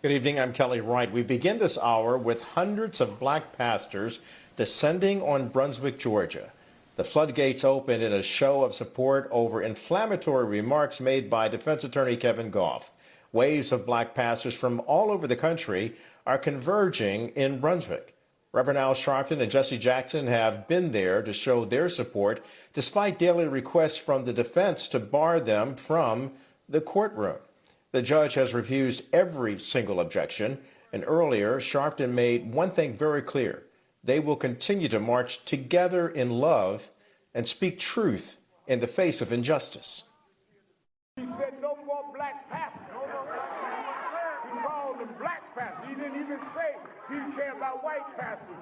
Good evening, I'm Kelly Wright. We begin this hour with hundreds of black pastors descending on Brunswick, Georgia. The floodgates opened in a show of support over inflammatory remarks made by defense attorney Kevin Gough. Waves of black pastors from all over the country are converging in Brunswick. Reverend Al Sharpton and Jesse Jackson have been there to show their support, despite daily requests from the defense to bar them from the courtroom. The judge has refused every single objection, and earlier, Sharpton made one thing very clear. They will continue to march together in love and speak truth in the face of injustice. He said no more black pastors. He called them black pastors. He didn't even say he didn't care about white pastors.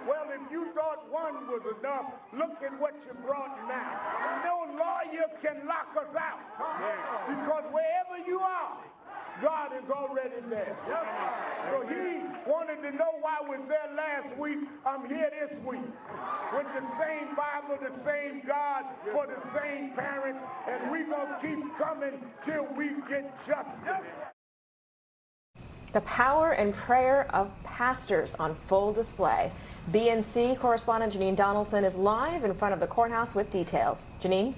Well, if you thought one was enough, look at what you brought now. No lawyer can lock us out. Because wherever you are, God is already there. So he wanted to know why I was there last week. I'm here this week. With the same Bible, the same God, for the same parents, and we're going to keep coming till we get justice. The power and prayer of pastors on full display. BNC correspondent Janine Donaldson is live in front of the courthouse with details. Janine?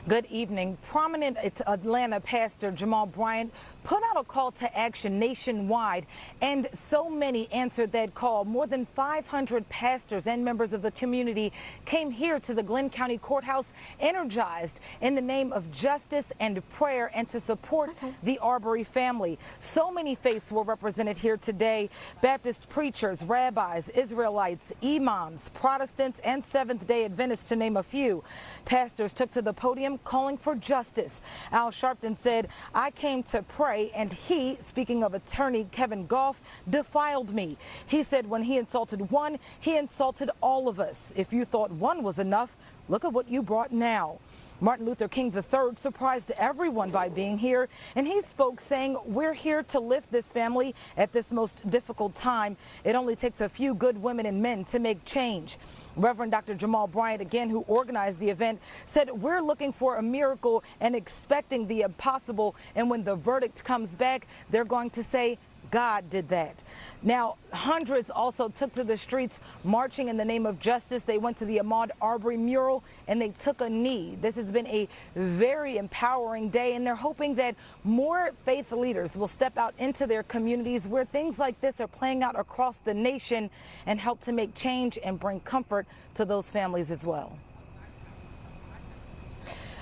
Good evening. Prominent Atlanta pastor Jamal Bryan put out a call to action nationwide, and so many answered that call. More than 500 pastors and members of the community came here to the Glenn County Courthouse energized in the name of justice and prayer and to support the Arbery family. So many faiths were represented here today. Baptist preachers, rabbis, Israelites, imams, Protestants, and Seventh-day Adventists, to name a few. Pastors took to the podium calling for justice. Al Sharpton said, "I came to pray, and he," speaking of attorney Kevin Gough, "defiled me." He said when he insulted one, he insulted all of us. If you thought one was enough, look at what you brought now. Martin Luther King III surprised everyone by being here, and he spoke saying, "We're here to lift this family at this most difficult time. It only takes a few good women and men to make change." Reverend Dr. Jamal Bryan, again, who organized the event, said, "We're looking for a miracle and expecting the impossible, and when the verdict comes back, they're going to say, God did that." Now, hundreds also took to the streets marching in the name of justice. They went to the Ahmaud Arbery mural and they took a knee. This has been a very empowering day, and they're hoping that more faith leaders will step out into their communities where things like this are playing out across the nation and help to make change and bring comfort to those families as well.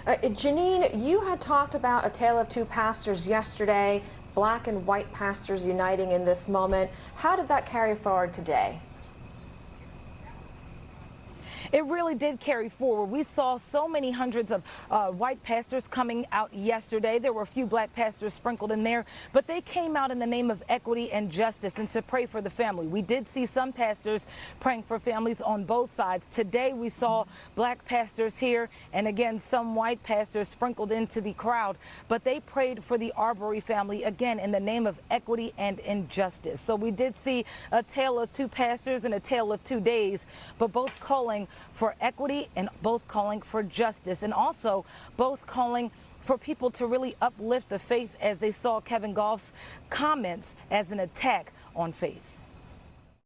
Janine, you had talked about a tale of two pastors yesterday, black and white pastors uniting in this moment. How did that carry forward today? It really did carry forward. We saw so many hundreds of white pastors coming out yesterday. There were a few black pastors sprinkled in there, but they came out in the name of equity and justice and to pray for the family. We did see some pastors praying for families on both sides. Today we saw black pastors here and again some white pastors sprinkled into the crowd, but they prayed for the Arbery family again in the name of equity and injustice. So we did see a tale of two pastors and a tale of 2 days, but both calling for equity and both calling for justice, and also both calling for people to really uplift the faith as they saw Kevin Gough's comments as an attack on faith.